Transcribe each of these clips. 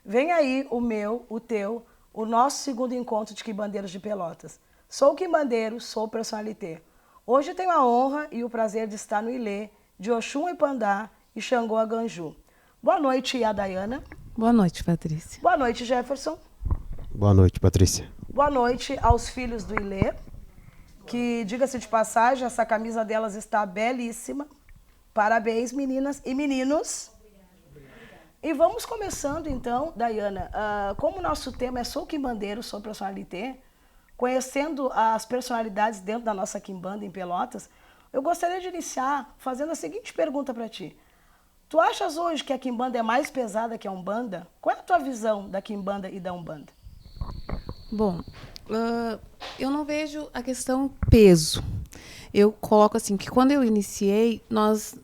Vem aí o meu, o teu, o nosso segundo encontro de quimbandeiros de Pelotas. Sou quimbandeiro, sou personalité. Hoje tenho a honra e o prazer de estar no Ilê, de Oxum e Pandá e Xangô a Ganju. Boa noite, Adaiana. Boa noite, Patrícia. Boa noite, Jefferson. Boa noite, Patrícia. Boa noite aos filhos do Ilê, que, diga-se de passagem, essa camisa delas está belíssima. Parabéns, meninas e meninos. E vamos começando, então, Daiana. Como o nosso tema é Sou Quimbandeiro, sou personalité, conhecendo as personalidades dentro da nossa quimbanda em Pelotas, eu gostaria de iniciar fazendo a seguinte pergunta para ti. Tu achas hoje que a quimbanda é mais pesada que a umbanda? Qual é a tua visão da quimbanda e da umbanda? Bom, eu não vejo a questão peso. Eu coloco assim, que quando eu iniciei, nós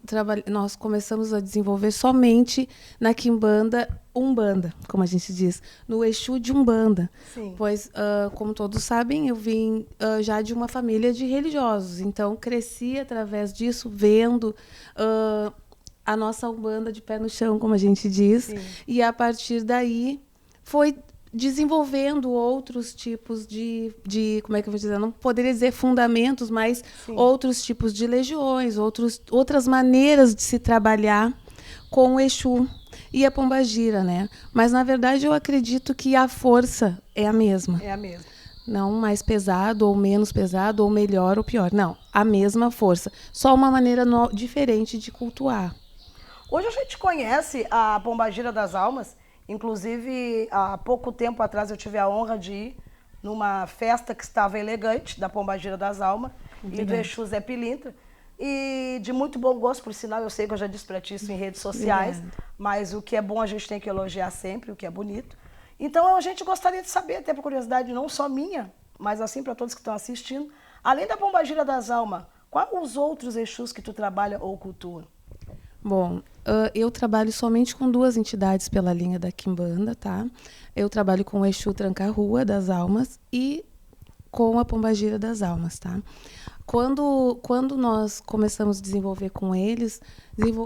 começamos a desenvolver somente na quimbanda umbanda, como a gente diz, no Exu de umbanda. Sim. Pois, como todos sabem, eu vim já de uma família de religiosos, então cresci através disso, vendo a nossa umbanda de pé no chão, como a gente diz. Sim. E a partir daí foi desenvolvendo outros tipos de como é que eu vou dizer, não poderia dizer fundamentos, mas Sim. outros tipos de legiões, outras maneiras de se trabalhar com o Exu e a Pombagira, né? Mas, na verdade, eu acredito que a força é a mesma. É a mesma. Não mais pesado ou menos pesado, ou melhor ou pior. Não, a mesma força. Só uma maneira diferente de cultuar. Hoje a gente conhece a Pombagira das Almas. Inclusive, há pouco tempo atrás eu tive a honra de ir numa festa que estava elegante, da Pombagira das Almas, e do Exu Zé Pilintra. E de muito bom gosto, por sinal, eu sei que eu já disse para ti isso em redes sociais, Obrigada. mas o que é bom a gente tem que elogiar sempre, o que é bonito. Então a gente gostaria de saber, até por curiosidade, não só minha, mas assim para todos que estão assistindo, além da Pombagira das Almas, quais os outros Exus que tu trabalha ou cultua? Bom, eu trabalho somente com duas entidades pela linha da Quimbanda, tá? Eu trabalho com o Exu Tranca-Rua das Almas e com a Pombagira das Almas, tá? Quando nós começamos a desenvolver com eles,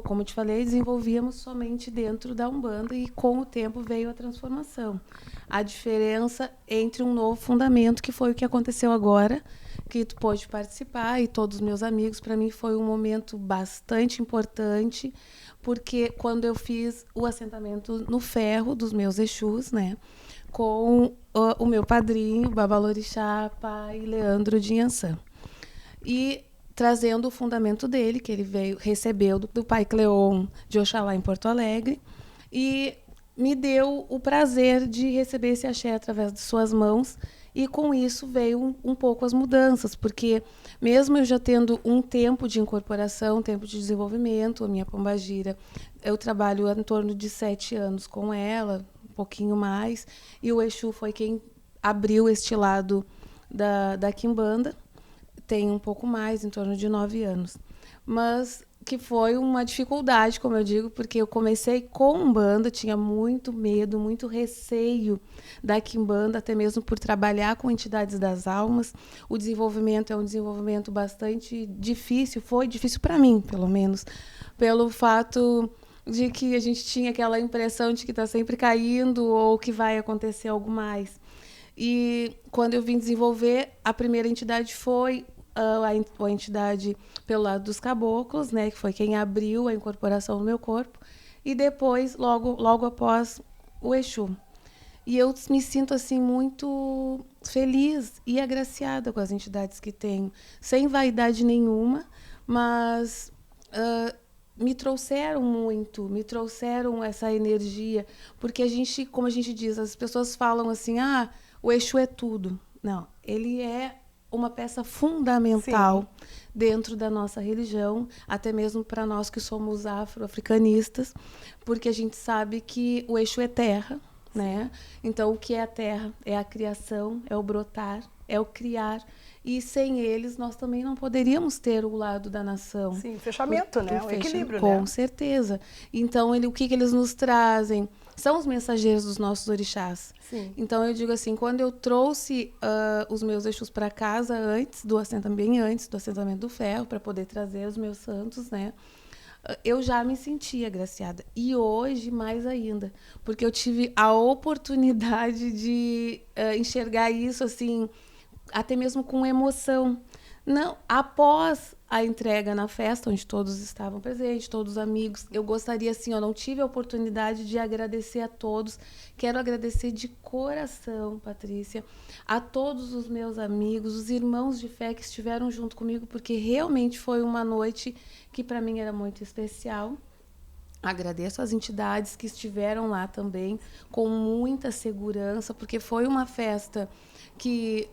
como eu te falei, desenvolvíamos somente dentro da Umbanda e com o tempo veio a transformação. A diferença entre um novo fundamento, que foi o que aconteceu agora, que tu pôde participar, e todos os meus amigos, para mim foi um momento bastante importante, porque quando eu fiz o assentamento no ferro dos meus Exus, né, com o meu padrinho, Babalorixá, pai Leandro de Inhansã. E trazendo o fundamento dele, que ele recebeu do pai Cleon de Oxalá em Porto Alegre, e me deu o prazer de receber esse axé através de suas mãos, e com isso veio um pouco as mudanças, porque mesmo eu já tendo um tempo de incorporação, um tempo de desenvolvimento, a minha Pombagira, eu trabalho em torno de 7 anos com ela, um pouquinho mais, e o Exu foi quem abriu este lado da Quimbanda, tem um pouco mais, em torno de 9 anos. Mas que foi uma dificuldade, como eu digo, porque eu comecei com Umbanda, tinha muito medo, muito receio da Quimbanda, até mesmo por trabalhar com entidades das almas. O desenvolvimento é um desenvolvimento bastante difícil, foi difícil para mim, pelo menos, pelo fato de que a gente tinha aquela impressão de que está sempre caindo ou que vai acontecer algo mais. E quando eu vim desenvolver, a primeira entidade foi a entidade pelo lado dos caboclos, né, que foi quem abriu a incorporação no meu corpo, e depois, logo após, o Exu. E eu me sinto assim muito feliz e agraciada com as entidades que tenho, sem vaidade nenhuma, mas me trouxeram essa energia, porque a gente, como a gente diz, as pessoas falam assim, o Exu é tudo. Não, ele é uma peça fundamental. Sim. Dentro da nossa religião, até mesmo para nós que somos afro-africanistas, porque a gente sabe que o Exu é terra, né? Então, o que é a terra? É a criação, é o brotar, é o criar. E sem eles, nós também não poderíamos ter o lado da nação. Sim, fechamento, né? O equilíbrio, com né? Com certeza. Então, o que eles nos trazem? São os mensageiros dos nossos orixás. Sim. Então, eu digo assim, quando eu trouxe os meus Exus para casa bem antes do assentamento do ferro, para poder trazer os meus santos, né? eu já me senti agraciada. E hoje, mais ainda, porque eu tive a oportunidade de enxergar isso, assim, até mesmo com emoção. Não, após a entrega na festa, onde todos estavam presentes, todos os amigos, eu gostaria, assim, eu não tive a oportunidade de agradecer a todos. Quero agradecer de coração, Patrícia, a todos os meus amigos, os irmãos de fé que estiveram junto comigo, porque realmente foi uma noite que para mim era muito especial. Agradeço às entidades que estiveram lá também, com muita segurança, porque foi uma festa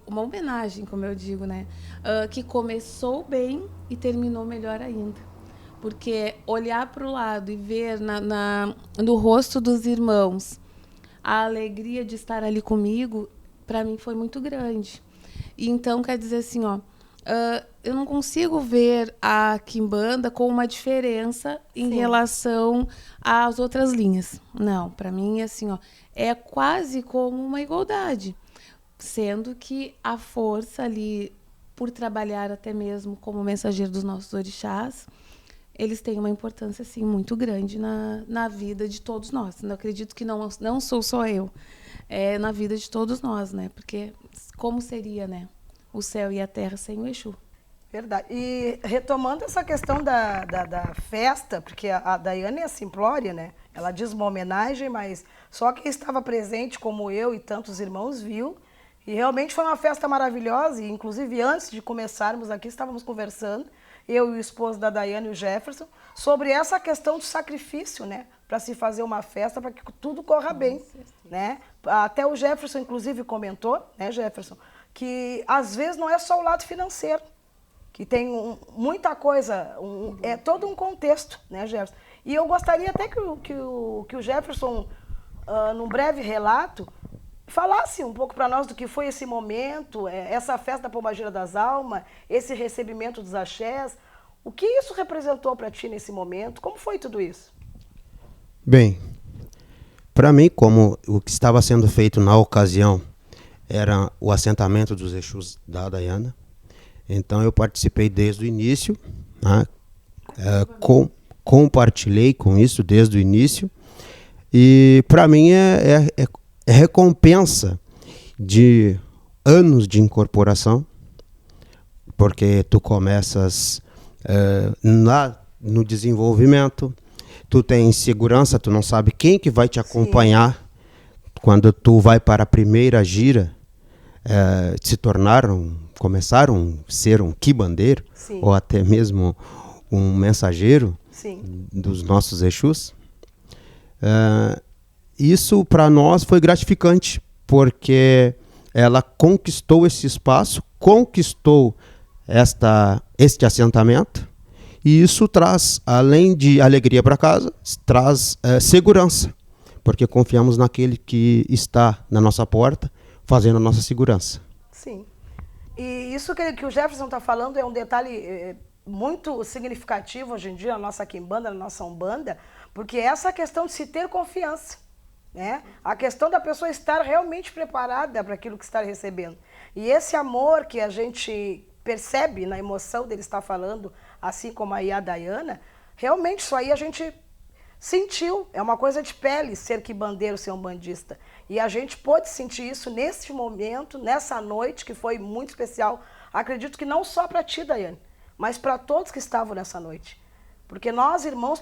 uma homenagem, como eu digo, né? Que começou bem e terminou melhor ainda. Porque olhar para o lado e ver no rosto dos irmãos a alegria de estar ali comigo, para mim foi muito grande. E então, quer dizer assim, eu não consigo ver a Quimbanda com uma diferença em relação às outras linhas. Não, para mim, assim, é quase como uma igualdade. Sendo que a força ali, por trabalhar até mesmo como mensageiro dos nossos orixás, eles têm uma importância, assim, muito grande na vida de todos nós. Eu acredito que não sou só eu, é na vida de todos nós, né? Porque como seria, né, o céu e a terra sem o Exu? Verdade. E retomando essa questão da festa, porque a Daiane é simplória, né? Ela diz uma homenagem, mas só quem estava presente, como eu e tantos irmãos, viu. E realmente foi uma festa maravilhosa, e inclusive antes de começarmos aqui, estávamos conversando, eu e o esposo da Daiane, o Jefferson, sobre essa questão do sacrifício, né? Para se fazer uma festa, para que tudo corra bem, né? Até o Jefferson, inclusive, comentou, né, Jefferson, que às vezes não é só o lado financeiro, que tem muita coisa, é todo um contexto, né, Jefferson? E eu gostaria até que o Jefferson, num breve relato, falasse um pouco para nós do que foi esse momento, essa festa da Pombagira das Almas, esse recebimento dos axés. O que isso representou para ti nesse momento? Como foi tudo isso? Bem, para mim, como o que estava sendo feito na ocasião era o assentamento dos Exus da Dayana, então eu participei desde o início, né? Compartilhei com isso desde o início, e para mim é recompensa de anos de incorporação, porque tu começas no desenvolvimento, tu tem segurança, tu não sabe quem que vai te acompanhar. Sim. Quando tu vai para a primeira gira, começaram a ser um quibandeiro, sim, ou até mesmo um mensageiro, sim, dos nossos Exus. Isso para nós foi gratificante, porque ela conquistou esse espaço, conquistou este assentamento, e isso traz, além de alegria para casa, traz segurança, porque confiamos naquele que está na nossa porta, fazendo a nossa segurança. Sim. E isso que o Jefferson está falando é um detalhe muito significativo hoje em dia na nossa quimbanda, na nossa umbanda, porque é essa questão de se ter confiança, né? A questão da pessoa estar realmente preparada para aquilo que está recebendo. E esse amor que a gente percebe na emoção dele estar falando, assim como aí a Dayana, realmente isso aí a gente sentiu, é uma coisa de pele ser quibandeiro, ser umbandista. E a gente pôde sentir isso nesse momento, nessa noite, que foi muito especial. Acredito que não só para ti, Daiane, mas para todos que estavam nessa noite. Porque nós, irmãos,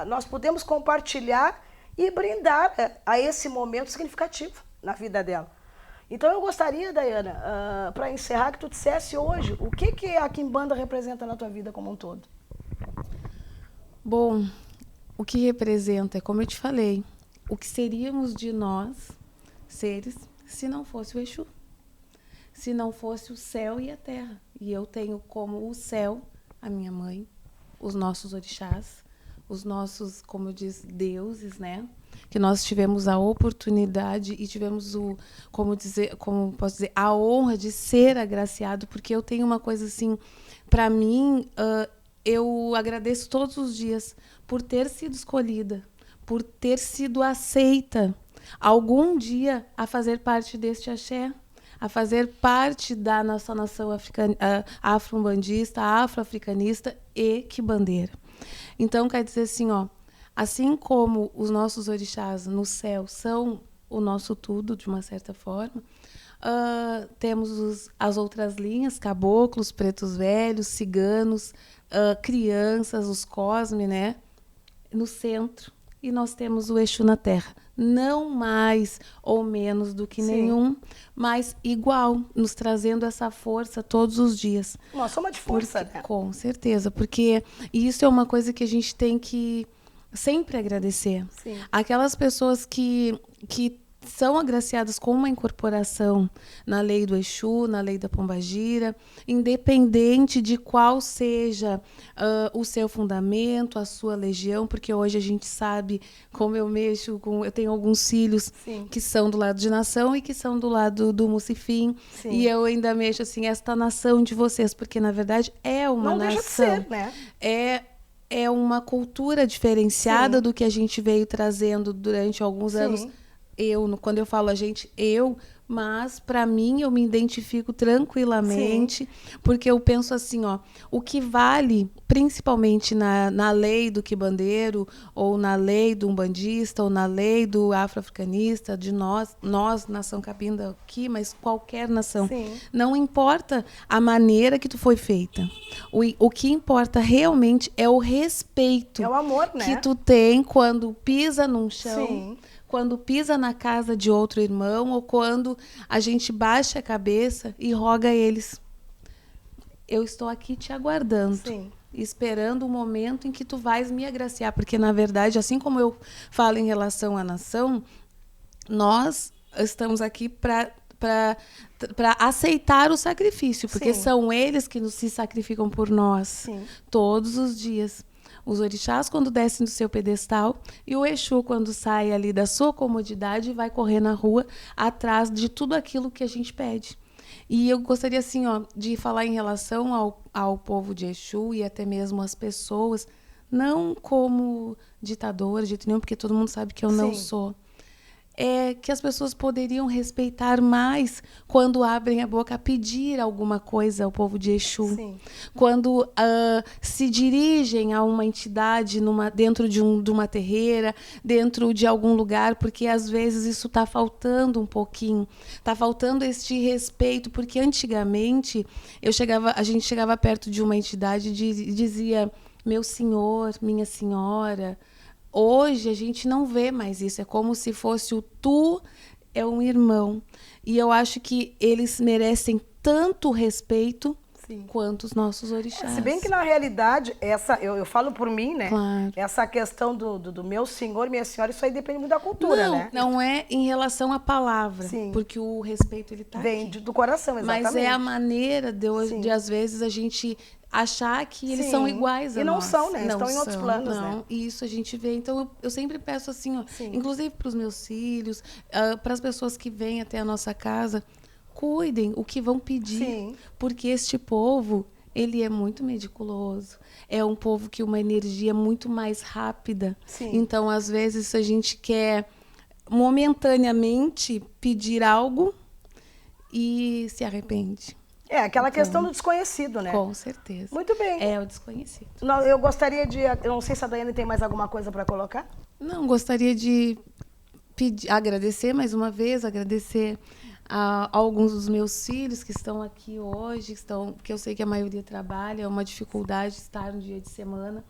nós podemos compartilhar e brindar a esse momento significativo na vida dela. Então eu gostaria, Daiana, para encerrar, que tu dissesse hoje o que a quimbanda representa na tua vida como um todo. Bom, o que representa é, como eu te falei, o que seríamos de nós, seres, se não fosse o Exu. Se não fosse o céu e a terra. E eu tenho como o céu a minha mãe, os nossos orixás, os nossos, como eu disse, deuses, né? Que nós tivemos a oportunidade e tivemos como posso dizer, a honra de ser agraciado, porque eu tenho uma coisa assim, para mim, eu agradeço todos os dias por ter sido escolhida, por ter sido aceita algum dia a fazer parte deste axé, a fazer parte da nossa nação afro-umbandista, afro-africanista e quibandeira. Então, quer dizer assim, ó, assim como os nossos orixás no céu são o nosso tudo, de uma certa forma, temos as outras linhas, caboclos, pretos velhos, ciganos, crianças, os cosme, né? No centro. E nós temos o Exu na terra. Não mais ou menos do que nenhum, mas igual, nos trazendo essa força todos os dias. Uma soma de força, né? Com certeza, porque isso é uma coisa que a gente tem que sempre agradecer. Sim. Aquelas pessoas que são agraciadas com uma incorporação na lei do Exu, na lei da Pombagira, independente de qual seja o seu fundamento, a sua legião, porque hoje a gente sabe como eu mexo com... Eu tenho alguns filhos Sim. que são do lado de nação e que são do lado do Mucifim. Sim. E eu ainda mexo assim, esta nação de vocês, porque na verdade é uma Não nação. deixa de ser, né? É uma cultura diferenciada Sim. do que a gente veio trazendo durante alguns Sim. anos. Quando eu falo a gente, mas para mim eu me identifico tranquilamente, porque eu penso assim, ó, o que vale, principalmente na lei do quibandeiro, ou na lei do umbandista, ou na lei do afro-africanista, de nós, nação Cabinda aqui, mas qualquer nação, Sim. não importa a maneira que tu foi feita. O que importa realmente é o respeito É o amor, né? que tu tem quando pisa num chão. Sim. Quando pisa na casa de outro irmão, ou quando a gente baixa a cabeça e roga a eles. Eu estou aqui te aguardando, Sim. esperando o momento em que tu vais me agraciar. Porque, na verdade, assim como eu falo em relação à nação, nós estamos aqui para aceitar o sacrifício, porque Sim. são eles que se sacrificam por nós. Sim. Todos os dias. Os orixás quando descem do seu pedestal e o Exu quando sai ali da sua comodidade e vai correr na rua atrás de tudo aquilo que a gente pede. E eu gostaria assim, ó, de falar em relação ao povo de Exu e até mesmo as pessoas, não como ditador, de jeito nenhum, porque todo mundo sabe que eu não Sim. sou. É que as pessoas poderiam respeitar mais quando abrem a boca a pedir alguma coisa ao povo de Exu. Sim. Quando se dirigem a uma entidade dentro de uma terreira, dentro de algum lugar, porque às vezes isso está faltando um pouquinho. Está faltando este respeito, porque antigamente a gente chegava perto de uma entidade e dizia meu senhor, minha senhora. Hoje a gente não vê mais isso, é como se fosse o tu é um irmão. E eu acho que eles merecem tanto respeito Sim. quanto os nossos orixás. Se bem que na realidade, eu falo por mim, né? Claro. Essa questão do meu senhor, minha senhora, isso aí depende muito da cultura, né? Não é em relação à palavra, Sim. porque o respeito ele tá Vem aqui. do coração, exatamente. Mas é a maneira Sim. de às vezes a gente achar que eles Sim. são iguais a E não nós. são, né? Estão em outros planos, não. né? E isso a gente vê. Então, eu sempre peço assim, ó, Sim. inclusive para os meus filhos, para as pessoas que vêm até a nossa casa, cuidem o que vão pedir. Sim. Porque este povo, ele é muito meticuloso. É um povo que uma energia muito mais rápida. Sim. Então, às vezes, a gente quer momentaneamente pedir algo e se arrepende. É, aquela questão do desconhecido, né? Com certeza. Muito bem. É o desconhecido. Não, eu gostaria de... Eu não sei se a Daiane tem mais alguma coisa para colocar. Não, gostaria de agradecer mais uma vez, agradecer a alguns dos meus filhos que estão aqui hoje, que eu sei que a maioria trabalha, é uma dificuldade estar no dia de semana.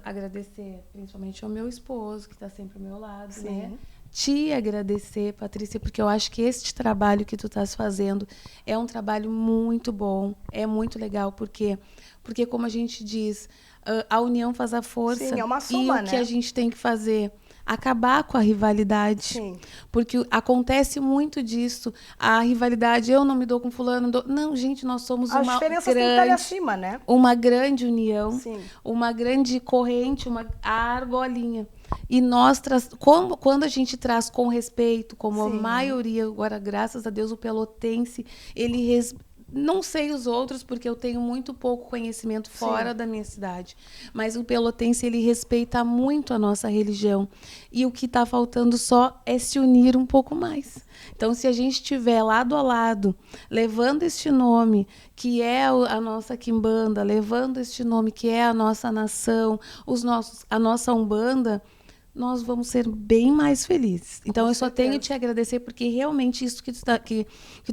Agradecer principalmente ao meu esposo, que está sempre ao meu lado, Sim. né? Te agradecer, Patrícia, porque eu acho que este trabalho que tu estás fazendo é um trabalho muito bom, é muito legal, porque como a gente diz, a união faz a força. Sim, é uma soma, e o que né? a gente tem que fazer? Acabar com a rivalidade. Sim. Porque acontece muito disso. A rivalidade, eu não me dou com fulano. Não, gente, nós somos As uma diferenças têm que estar ali acima, né? uma grande união, Sim. uma grande corrente, a argolinha. E quando a gente traz com respeito, como Sim. a maioria, agora, graças a Deus, o pelotense, ele Não sei os outros, porque eu tenho muito pouco conhecimento fora da minha cidade. Mas o pelotense, ele respeita muito a nossa religião. E o que está faltando só é se unir um pouco mais. Então, se a gente estiver lado a lado, levando este nome, que é a nossa quimbanda, levando este nome, que é a nossa nação, a nossa umbanda, nós vamos ser bem mais felizes. Então, eu só tenho que te agradecer, porque realmente isso que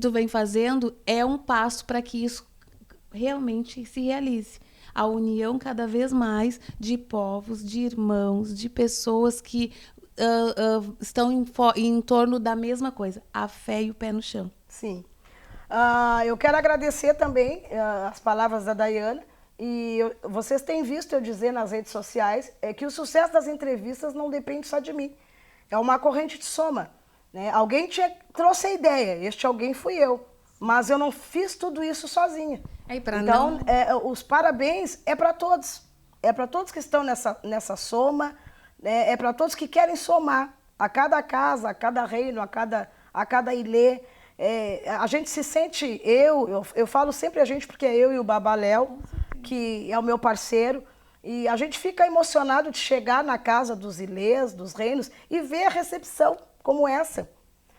tu vem fazendo é um passo para que isso realmente se realize. A união cada vez mais de povos, de irmãos, de pessoas que estão em torno da mesma coisa, a fé e o pé no chão. Sim. Eu quero agradecer também as palavras da Daiane. E vocês têm visto eu dizer nas redes sociais que o sucesso das entrevistas não depende só de mim. É uma corrente de soma. Né? Alguém trouxe a ideia, este alguém fui eu. Mas eu não fiz tudo isso sozinha. Então, os parabéns é para todos. É para todos que estão nessa soma, né? É para todos que querem somar. A cada casa, a cada reino, a cada ilê. A gente se sente, eu falo sempre a gente porque é eu e o Babaléu, que é o meu parceiro, e a gente fica emocionado de chegar na casa dos ilês, dos reinos, e ver a recepção como essa.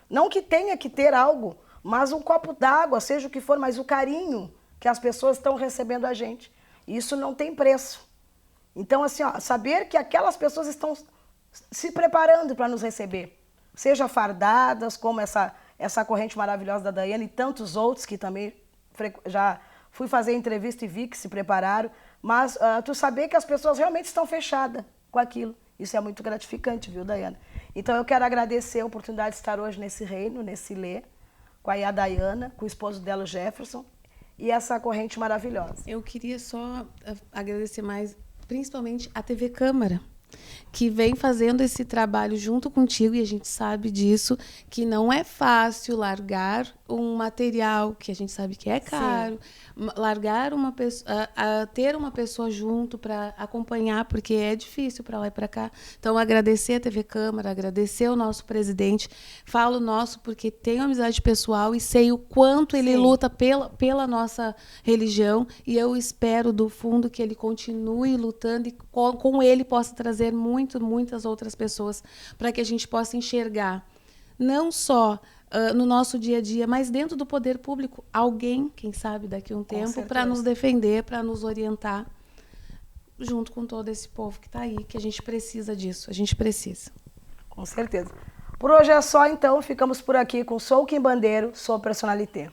Não que tenha que ter algo, mas um copo d'água, seja o que for, mas o carinho que as pessoas estão recebendo a gente. Isso não tem preço. Então, assim, saber que aquelas pessoas estão se preparando para nos receber, seja fardadas, como essa corrente maravilhosa da Daiane e tantos outros que também já fui fazer entrevista e vi que se prepararam, mas tu saber que as pessoas realmente estão fechadas com aquilo. Isso é muito gratificante, viu, Daiane? Então eu quero agradecer a oportunidade de estar hoje nesse reino, nesse ilê, com a Daiana, com o esposo dela, o Jefferson, e essa corrente maravilhosa. Eu queria só agradecer mais, principalmente a TV Câmara, que vem fazendo esse trabalho junto contigo, e a gente sabe disso, que não é fácil largar um material que a gente sabe que é caro, largar uma pessoa, ter uma pessoa junto para acompanhar, porque é difícil para lá e para cá. Então, agradecer a TV Câmara, agradecer ao nosso presidente, falo nosso porque tenho amizade pessoal e sei o quanto ele luta pela nossa religião, e eu espero do fundo que ele continue lutando e com ele possa trazer muitas outras pessoas para que a gente possa enxergar, não só no nosso dia a dia, mas dentro do poder público, alguém, quem sabe daqui a um tempo, para nos defender, para nos orientar, junto com todo esse povo que está aí, que a gente precisa disso, a gente precisa. Com certeza. Por hoje é só, então, ficamos por aqui com Sou Quimbandeiro, sou personalité.